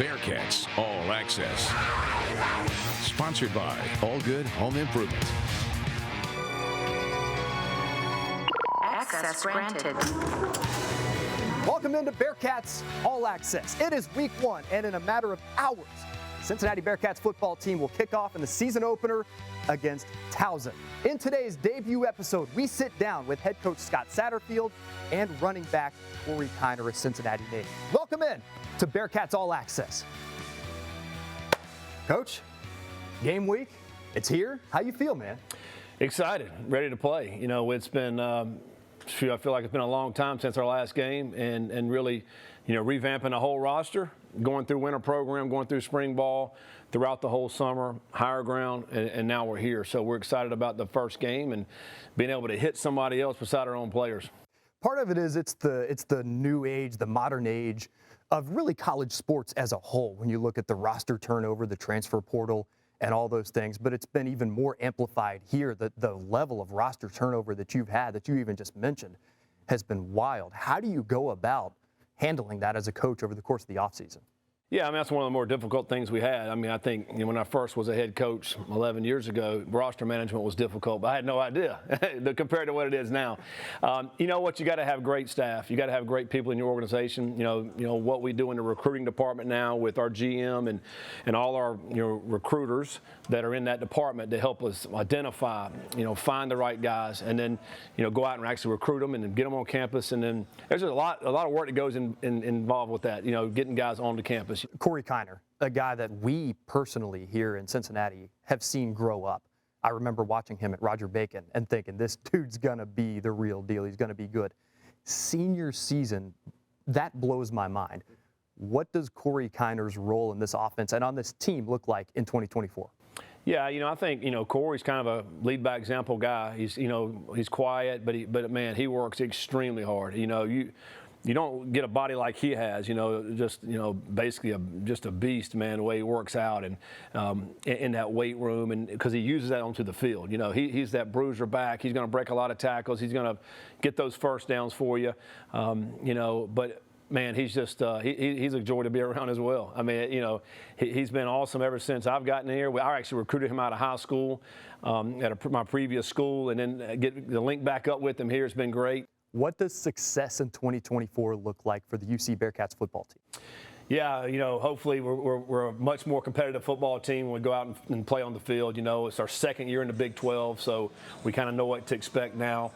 Bearcats All Access. Sponsored by All Good Home Improvement. Access granted. Welcome into Bearcats All Access. It is week 1, and in a matter of hours, the Cincinnati Bearcats football team will kick off in the season opener against Towson. In today's debut episode, we sit down with head coach Scott Saterfield and running back Cory Jones, a Cincinnati native. Welcome in to Bearcats All Access. Coach, game week, it's here. How you feel, man? Excited, ready to play. You know, it's been, I feel like it's been a long time since our last game, and really, you know, revamping the whole roster, going through winter program, going through spring ball, throughout the whole summer, higher ground, and now we're here. So we're excited about the first game and being able to hit somebody else beside our own players. Part of it is it's the new age, the modern age of really college sports as a whole. When you look at the roster turnover, the transfer portal, and all those things, but it's been even more amplified here. The level of roster turnover that you've had, that you even just mentioned, has been wild. How do you go about handling that as a coach over the course of the offseason? Yeah, I mean, that's one of the more difficult things we had. I mean, I think when I first was a head coach 11 years ago, roster management was difficult, but I had no idea compared to what it is now. You know what? You got to have great staff. You got to have great people in your organization. You know what we do in the recruiting department now with our GM and all our recruiters that are in that department to help us identify, find the right guys, and then go out and actually recruit them and then get them on campus. And then there's a lot of work that goes involved with that. Getting guys onto campus. Cory Jones, a guy that we personally here in Cincinnati have seen grow up. I remember watching him at Roger Bacon and thinking, this dude's going to be the real deal. He's going to be good. Senior season, that blows my mind. What does Cory Jones' role in this offense and on this team look like in 2024? Yeah, I think, Cory's kind of a lead by example guy. He's quiet, but man, he works extremely hard. You don't get a body like he has, basically just a beast, man, the way he works out and in that weight room, and because he uses that onto the field. He's that bruiser back. He's going to break a lot of tackles. He's going to get those first downs for you, but man, he's just he's a joy to be around as well. I mean, he's been awesome ever since I've gotten here. I actually recruited him out of high school at my previous school, and then get the link back up with him here has been great. What does success in 2024 look like for the UC Bearcats football team? Yeah, hopefully we're a much more competitive football team when we go out and play on the field. It's our second year in the Big 12, so we kind of know what to expect now.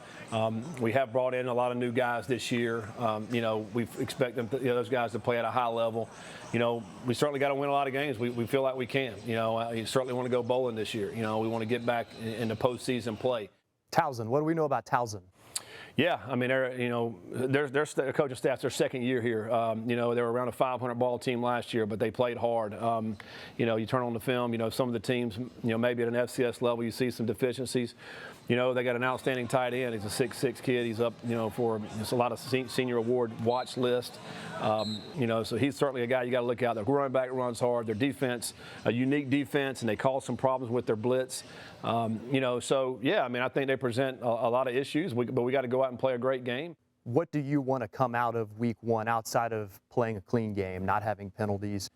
We have brought in a lot of new guys this year. We expect them those guys to play at a high level. We certainly got to win a lot of games. We feel like we can. You certainly want to go bowling this year. We want to get back in the postseason play. Towson, what do we know about Towson? Yeah, I mean, their coaching staff's their second year here. They were around a 500 ball team last year, but they played hard. You turn on the film, some of the teams, maybe at an FCS level, you see some deficiencies. They got an outstanding tight end. He's a 6'6" kid. He's up, for just a lot of senior award watch list. So he's certainly a guy you got to look out. Their running back runs hard. Their defense, a unique defense, and they cause some problems with their blitz. So yeah, I mean, I think they present a lot of issues, but we got to go out and play a great game. What do you want to come out of week 1 outside of playing a clean game, not having penalties?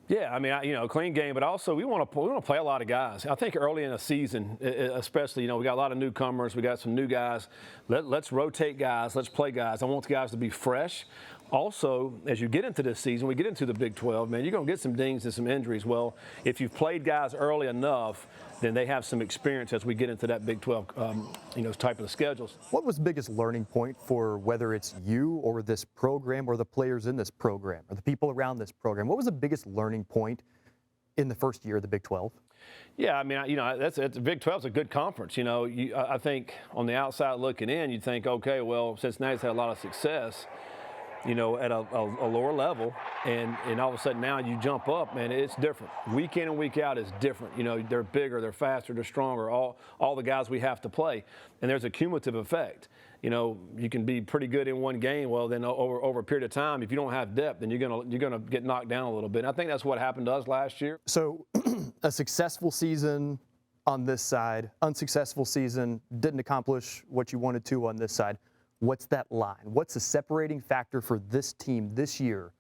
Yeah, I mean, clean game, but also we want to play a lot of guys. I think early in the season, especially, we got a lot of newcomers. We got some new guys. Let's rotate guys. Let's play guys. I want the guys to be fresh. Also, as you get into this season, we get into the Big 12, man, you're going to get some dings and some injuries. Well, if you've played guys early enough, then they have some experience as we get into that Big 12, type of schedules. What was the biggest learning point for whether it's you or this program or the players in this program or the people around this program? What was the biggest learning point in the first year of the Big 12? Yeah, I mean, that's Big 12 is a good conference. I think on the outside looking in, you'd think, okay, well, Cincinnati's had a lot of success, at a lower level, and all of a sudden now you jump up, man, it's different. Week in and week out is different. They're bigger, they're faster, they're stronger, all the guys we have to play. And there's a cumulative effect. You can be pretty good in one game, well, then over a period of time, if you don't have depth, then you're gonna get knocked down a little bit. And I think that's what happened to us last year. So a successful season on this side, unsuccessful season, didn't accomplish what you wanted to on this side. What's that line? What's the separating factor for this team this year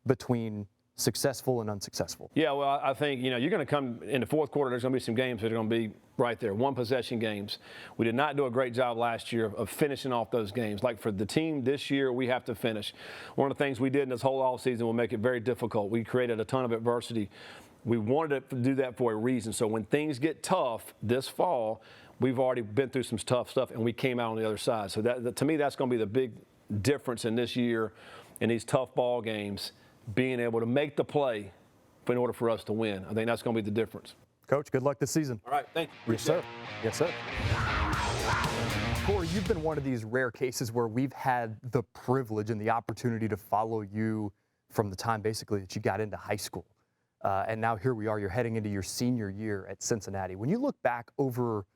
between successful and unsuccessful? Yeah, well, I think, you're going to come in the fourth quarter, there's going to be some games that are going to be right there, one-possession games. We did not do a great job last year of finishing off those games. Like for the team this year, we have to finish. One of the things we did in this whole offseason will make it very difficult. We created a ton of adversity. We wanted to do that for a reason. So when things get tough this fall, we've already been through some tough stuff, and we came out on the other side. So that to me, that's going to be the big difference in this year in these tough ball games, being able to make the play in order for us to win. I think that's going to be the difference. Coach, good luck this season. All right, thank you. Yes, sir. Yes, sir. Cory, you've been one of these rare cases where we've had the privilege and the opportunity to follow you from the time basically that you got into high school. And now here we are, you're heading into your senior year at Cincinnati. When you look back over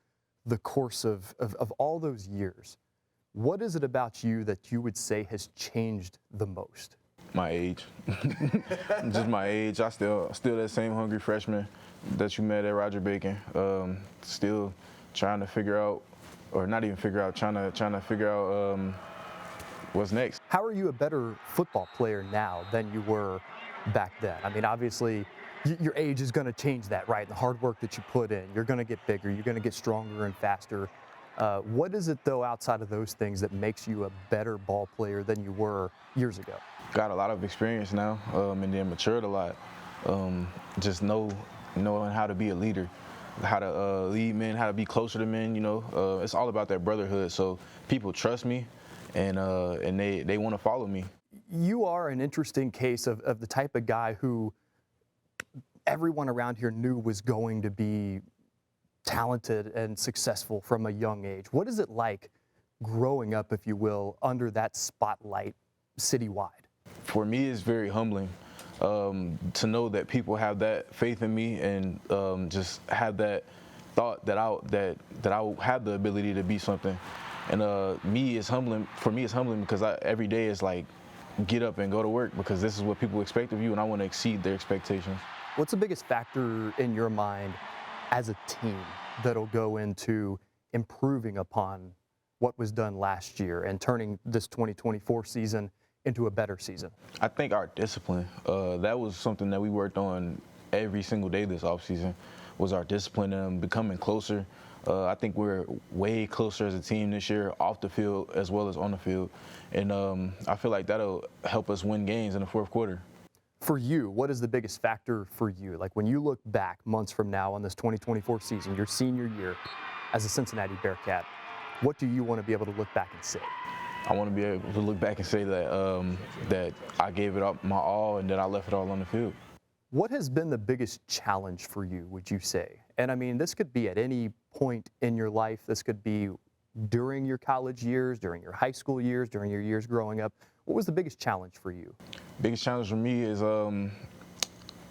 the course of all those years, what is it about you that you would say has changed the most? My age. Just my age. I still that same hungry freshman that you met at Roger Bacon. Still trying to figure out, or not even figure out, trying to figure out what's next. How are you a better football player now than you were back then? I mean, obviously, your age is going to change that, right? The hard work that you put in, you're going to get bigger, you're going to get stronger and faster. What is it, though, outside of those things that makes you a better ball player than you were years ago? Got a lot of experience now, and then matured a lot. Just knowing how to be a leader, how to lead men, how to be closer to men. It's all about that brotherhood. So people trust me, and they want to follow me. You are an interesting case of the type of guy who everyone around here knew was going to be talented and successful from a young age. What is it like growing up, if you will, under that spotlight citywide? For me, it's very humbling to know that people have that faith in me and just have that thought that I have the ability to be something. And for me, it's humbling because every day is like get up and go to work because this is what people expect of you, and I want to exceed their expectations. What's the biggest factor in your mind as a team that'll go into improving upon what was done last year and turning this 2024 season into a better season? I think our discipline, that was something that we worked on every single day this offseason, was our discipline and becoming closer. I think we're way closer as a team this year, off the field as well as on the field. And I feel like that'll help us win games in the fourth quarter. For you, what is the biggest factor for you? Like when you look back months from now on this 2024 season, your senior year as a Cincinnati Bearcat, what do you want to be able to look back and say? I want to be able to look back and say that that I gave it up my all and that I left it all on the field. What has been the biggest challenge for you, would you say? And I mean, this could be at any point in your life. This could be during your college years, during your high school years, during your years growing up. What was the biggest challenge for you? Biggest challenge for me is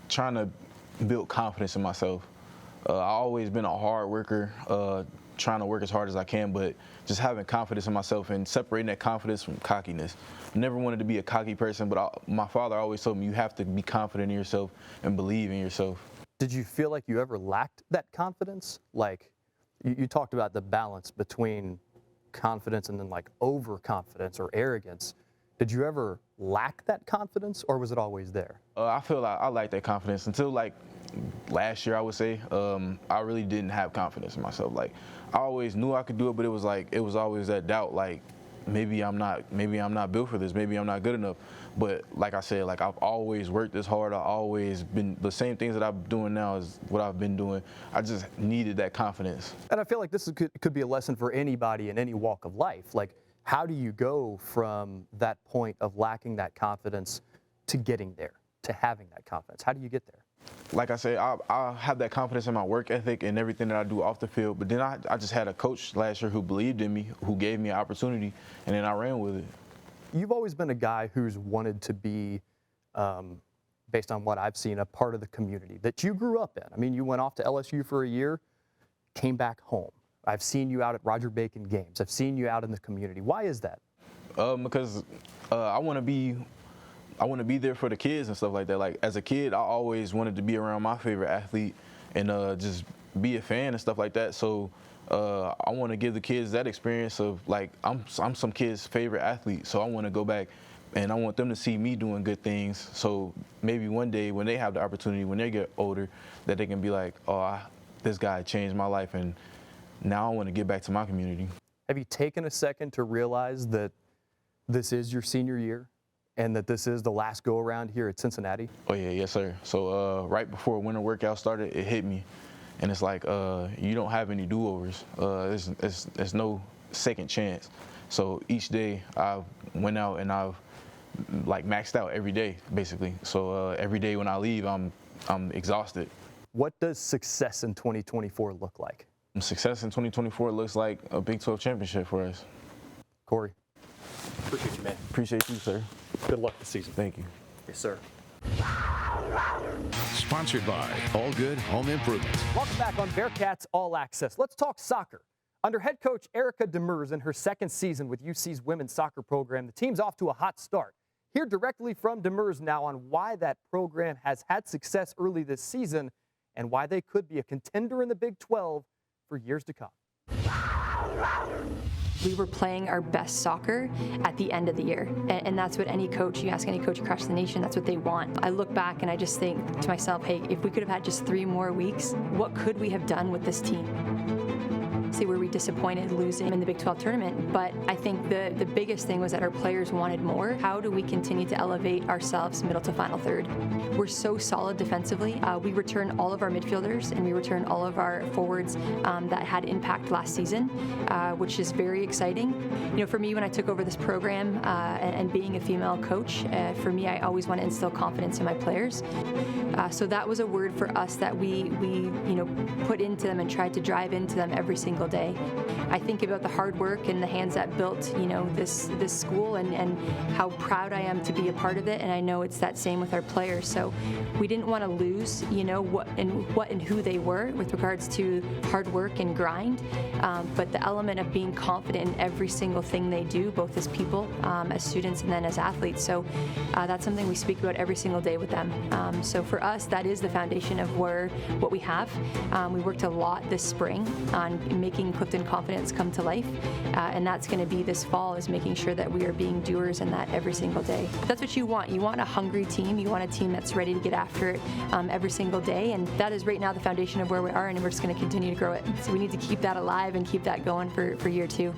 trying to build confidence in myself. I've always been a hard worker, trying to work as hard as I can, but just having confidence in myself and separating that confidence from cockiness. Never wanted to be a cocky person, but my father always told me you have to be confident in yourself and believe in yourself. Did you feel like you ever lacked that confidence? Like you talked about the balance between confidence and then like overconfidence or arrogance. Did you ever lack that confidence, or was it always there? I feel like I lacked that confidence until like last year, I would say. I really didn't have confidence in myself. Like I always knew I could do it, but it was always that doubt. Like maybe I'm not built for this. Maybe I'm not good enough. But like I said, like I've always worked this hard. I've always been the same things that I'm doing now is what I've been doing. I just needed that confidence. And I feel like this could be a lesson for anybody in any walk of life. Like, how do you go from that point of lacking that confidence to getting there, to having that confidence? How do you get there? Like I said, I have that confidence in my work ethic and everything that I do off the field. But then I just had a coach last year who believed in me, who gave me an opportunity, and then I ran with it. You've always been a guy who's wanted to be, based on what I've seen, a part of the community that you grew up in. I mean, you went off to LSU for a year, came back home. I've seen you out at Roger Bacon games. I've seen you out in the community. Why is that? Because I want to be there for the kids and stuff like that. Like as a kid, I always wanted to be around my favorite athlete and just be a fan and stuff like that. So I want to give the kids that experience of like I'm some kids' favorite athlete. So I want to go back, and I want them to see me doing good things. So maybe one day when they have the opportunity, when they get older, that they can be like, oh, this guy changed my life, and now I want to get back to my community. Have you taken a second to realize that this is your senior year and that this is the last go around here at Cincinnati? Oh yeah, yes sir. So right before winter workout started, it hit me, and it's like you don't have any do-overs. There's no second chance. So each day I went out and I've like maxed out every day basically. So every day when I leave, I'm exhausted. What does success in 2024 look like? Success in 2024 looks like a Big 12 championship for us. Cory. Appreciate you, man. Appreciate you, sir. Good luck this season. Thank you. Yes, sir. Sponsored by All Good Home Improvement. Welcome back on Bearcats All Access. Let's talk soccer. Under head coach Erica Demur in her second season with UC's women's soccer program, the team's off to a hot start. Hear directly from Demur now on why that program has had success early this season and why they could be a contender in the Big 12 for years to come. We were playing our best soccer at the end of the year. And that's what any coach, you ask any coach across the nation, that's what they want. I look back and I just think to myself, hey, if we could have had just 3 more weeks, what could we have done with this team? See, were we disappointed losing in the Big 12 tournament? But I think the biggest thing was that our players wanted more. How do we continue to elevate ourselves middle to final third? We're so solid defensively. We return all of our midfielders and we return all of our forwards that had impact last season, which is very exciting. You know, for me, when I took over this program and being a female coach, for me, I always want to instill confidence in my players. So that was a word for us that we put into them and tried to drive into them every single day. I think about the hard work and the hands that built, this school and how proud I am to be a part of it. And I know it's that same with our players. So we didn't want to lose, what and who they were with regards to hard work and grind. But the element of being confident in every single thing they do, both as people, as students, and then as athletes. So that's something we speak about every single day with them. So for us, that is the foundation of what we have. We worked a lot this spring on making Clifton Confidence come to life, and that's going to be this fall, is making sure that we are being doers in that every single day. That's what you want. You want a hungry team. You want a team that's ready to get after it every single day, and that is right now the foundation of where we are, and we're just going to continue to grow it. So we need to keep that alive and keep that going for year 2.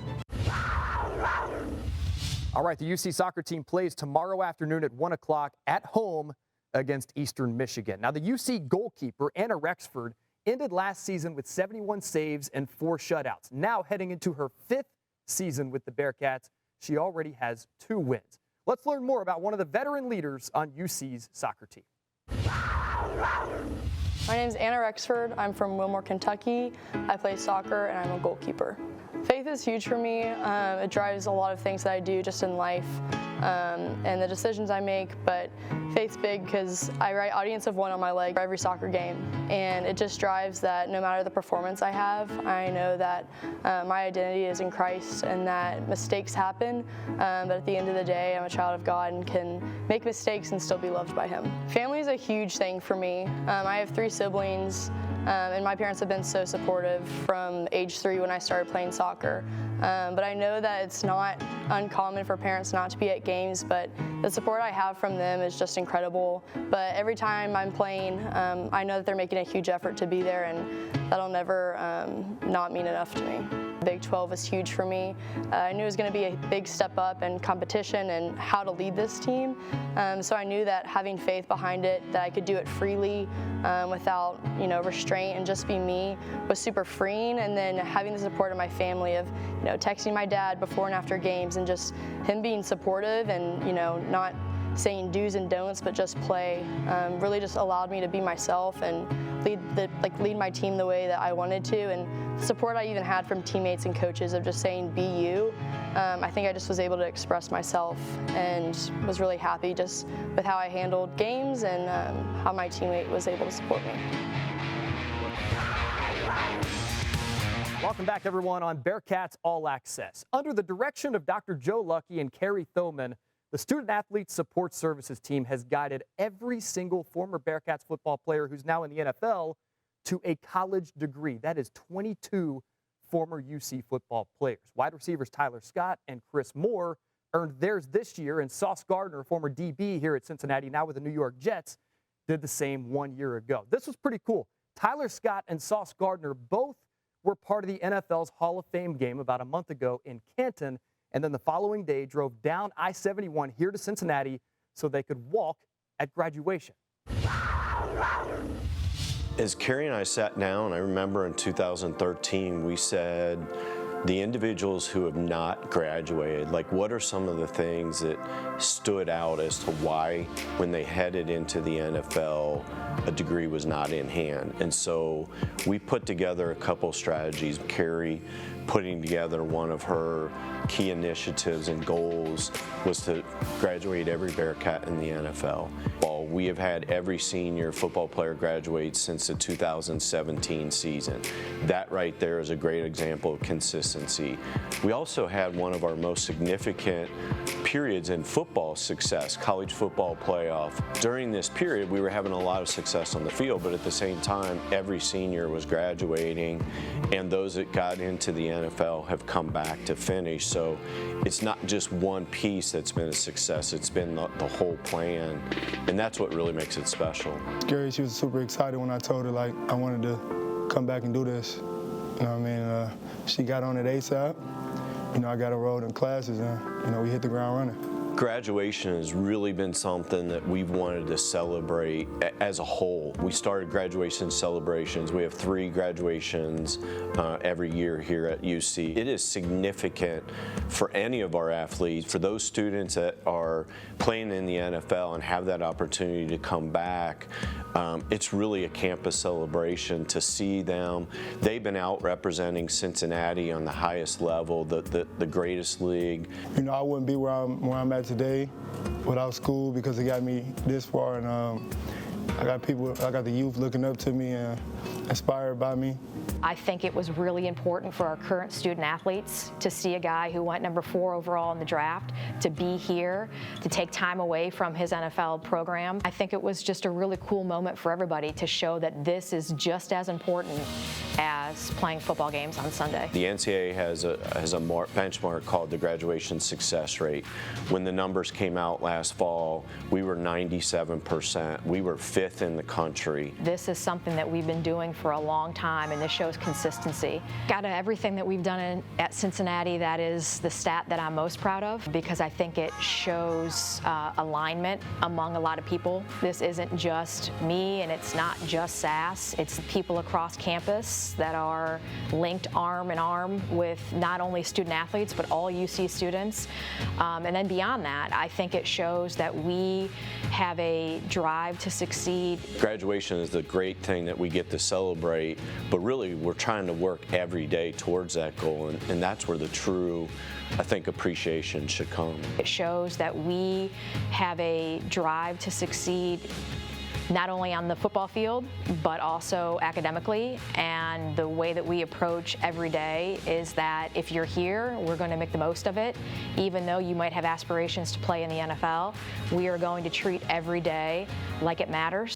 All right, the UC soccer team plays tomorrow afternoon at 1 o'clock at home against Eastern Michigan. Now, the UC goalkeeper, Anna Rexford, ended last season with 71 saves and 4 shutouts. Now heading into her 5th season with the Bearcats, she already has 2 wins. Let's learn more about one of the veteran leaders on UC's soccer team. My name is Anna Rexford. I'm from Wilmore, Kentucky. I play soccer and I'm a goalkeeper. Faith is huge for me. It drives a lot of things that I do just in life and the decisions I make, but faith's big because I write audience of 1 on my leg for every soccer game, and it just drives that no matter the performance I have, I know that my identity is in Christ and that mistakes happen, but at the end of the day, I'm a child of God and can make mistakes and still be loved by Him. Family is a huge thing for me. I have 3 siblings. And my parents have been so supportive from age 3 when I started playing soccer. But I know that it's not uncommon for parents not to be at games, but the support I have from them is just incredible. But every time I'm playing, I know that they're making a huge effort to be there, and that'll never not mean enough to me. Big 12 was huge for me. I knew it was going to be a big step up in competition and how to lead this team. So I knew that having faith behind it, that I could do it freely without restraint and just be me, was super freeing. And then having the support of my family of texting my dad before and after games and just him being supportive and not saying do's and don'ts, but just play, really just allowed me to be myself and lead my team the way that I wanted to. And the support I even had from teammates and coaches of just saying be you, I think I just was able to express myself and was really happy just with how I handled games and how my teammate was able to support me. Welcome back, everyone, on Bearcats All Access. Under the direction of Dr. Joe Lucky and Carrie Thoman, the Student Athlete Support Services team has guided every single former Bearcats football player who's now in the NFL to a college degree. That is 22 former UC football players. Wide receivers Tyler Scott and Chris Moore earned theirs this year, and Sauce Gardner, former DB here at Cincinnati, now with the New York Jets, did the same 1 year ago. This was pretty cool. Tyler Scott and Sauce Gardner both were part of the NFL's Hall of Fame game about a month ago in Canton, and then the following day drove down I-71 here to Cincinnati so they could walk at graduation. As Carrie and I sat down, I remember in 2013, we said, the individuals who have not graduated, like what are some of the things that stood out as to why when they headed into the NFL, a degree was not in hand? And so we put together a couple strategies. Carrie putting together one of her key initiatives and goals was to graduate every Bearcat in the NFL. Well, we have had every senior football player graduate since the 2017 season. That right there is a great example of consistency. We also had one of our most significant periods in football success, college football playoff. During this period, we were having a lot of success on the field, but at the same time, every senior was graduating, and those that got into the NFL have come back to finish. So it's not just one piece that's been a success, it's been the whole plan, and that's what really makes it special. Gary, she was super excited when I told her, like, I wanted to come back and do this. You know what I mean? She got on it ASAP. You know, I got enrolled in classes, and, you know, we hit the ground running. Graduation has really been something that we've wanted to celebrate as a whole. We started graduation celebrations. We have 3 graduations every year here at UC. It is significant for any of our athletes, for those students that are playing in the NFL and have that opportunity to come back. It's really a campus celebration to see them. They've been out representing Cincinnati on the highest level, the greatest league. You know, I wouldn't be where I'm at today without school, because it got me this far, and I got the youth looking up to me and inspired by me. I think it was really important for our current student athletes to see a guy who went number 4 overall in the draft to be here, to take time away from his NFL program. I think it was just a really cool moment for everybody to show that this is just as important as playing football games on Sunday. The NCAA has a benchmark called the graduation success rate. When the numbers came out last fall, we were 97%. We were 5th in the country. This is something that we've been doing for a long time, and this shows consistency. Out of everything that we've done at Cincinnati, that is the stat that I'm most proud of, because I think it shows alignment among a lot of people. This isn't just me, and it's not just SAS. It's people across campus that are linked arm in arm with not only student athletes, but all UC students. And then beyond that, I think it shows that we have a drive to succeed. Graduation is the great thing that we get to celebrate, but really we're trying to work every day towards that goal, and that's where the true, I think, appreciation should come. It shows that we have a drive to succeed not only on the football field, but also academically. And the way that we approach every day is that if you're here, we're going to make the most of it. Even though you might have aspirations to play in the NFL, we are going to treat every day like it matters.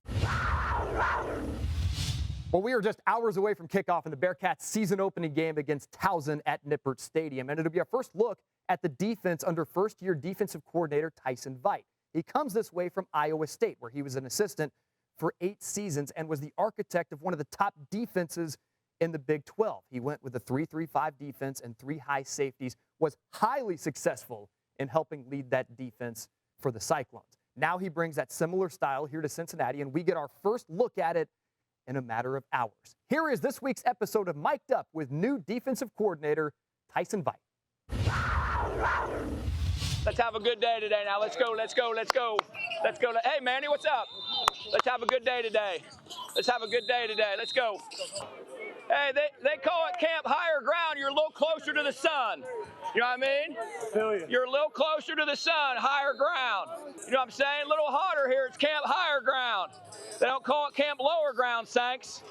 Well, we are just hours away from kickoff in the Bearcats' season opening game against Towson at Nippert Stadium, and it'll be our first look at the defense under first-year defensive coordinator Tyson Veit. He comes this way from Iowa State, where he was an assistant for 8 seasons and was the architect of one of the top defenses in the Big 12. He went with a 3-3-5 defense and 3 high safeties, was highly successful in helping lead that defense for the Cyclones. Now he brings that similar style here to Cincinnati, and we get our first look at it in a matter of hours. Here is this week's episode of Mic'd Up with new defensive coordinator Tyson Veit. Let's have a good day today. Now let's go, let's go, let's go. Let's go. Hey, Manny, what's up? Let's have a good day today. Let's have a good day today. Let's go. Hey, they call it Camp Higher Ground. You're a little closer to the sun. You know what I mean? Feel you. You're a little closer to the sun, higher ground. You know what I'm saying? A little hotter here. It's Camp Higher Ground. They don't call it Camp Lower Ground, Sanks.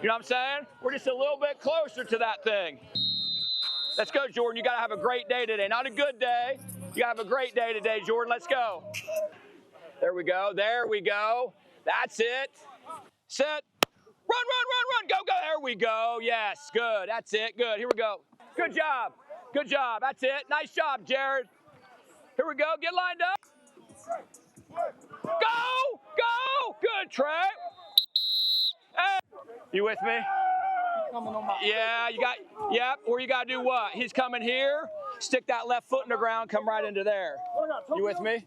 You know what I'm saying? We're just a little bit closer to that thing. Let's go, Jordan. You got to have a great day today. Not a good day. You got to have a great day today, Jordan. Let's go. There we go. There we go. That's it. Set. Run, run, run, run. Go, go. There we go. Yes, good. That's it. Good. Here we go. Good job. Good job. That's it. Nice job, Jared. Here we go. Get lined up. Go! Go! Good, Trey. Hey. You with me? Yeah, you got, yep, or you got to do what? He's coming here, stick that left foot in the ground, come right into there. You with me?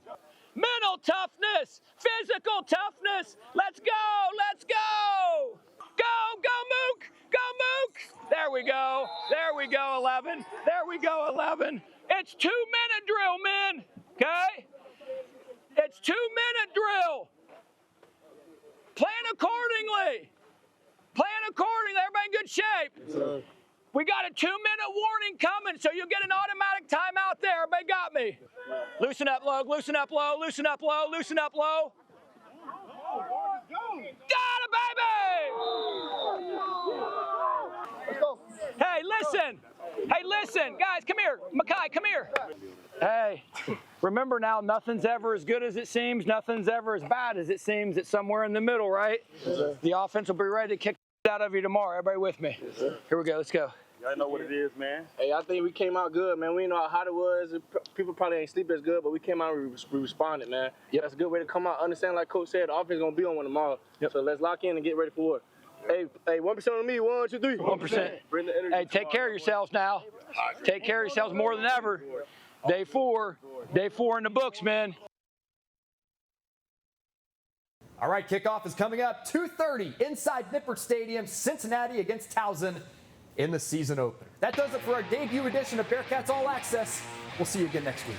Mental toughness, physical toughness. Let's go, let's go. Go, go, Mook, go, Mook. There we go, 11. There we go, 11. It's 2-minute drill, men, okay? It's 2-minute drill. Plan accordingly. Plan accordingly. Everybody in good shape. Yes, we got a 2-minute warning coming, so you'll get an automatic timeout there. Everybody got me? Loosen up low, loosen up low, loosen up low, loosen up low. Got it, baby! Let's go. Hey, listen, guys, come here. Makai, come here. Hey, remember now, nothing's ever as good as it seems. Nothing's ever as bad as it seems. It's somewhere in the middle, right? Yes, the offense will be ready to kick out of you tomorrow. Everybody with me? Yes, here we go. Let's go. Y'all know what it is, man. Hey, I think we came out good, man. We know how hot it was. People probably ain't sleep as good, but we came out and we responded, man. Yep. That's a good way to come out. Understand, like Coach said, the offense is going to be on one tomorrow. Yep. So let's lock in and get ready for it. Hey, 1% on me. 1, 2, 3. 1%. Bring the energy. Hey, take care of yourselves now. Take care of yourselves more than ever. Day 4 in the books, man. All right, kickoff is coming up 2:30 inside Nippert Stadium, Cincinnati against Towson in the season opener. That does it for our debut edition of Bearcats All Access. We'll see you again next week.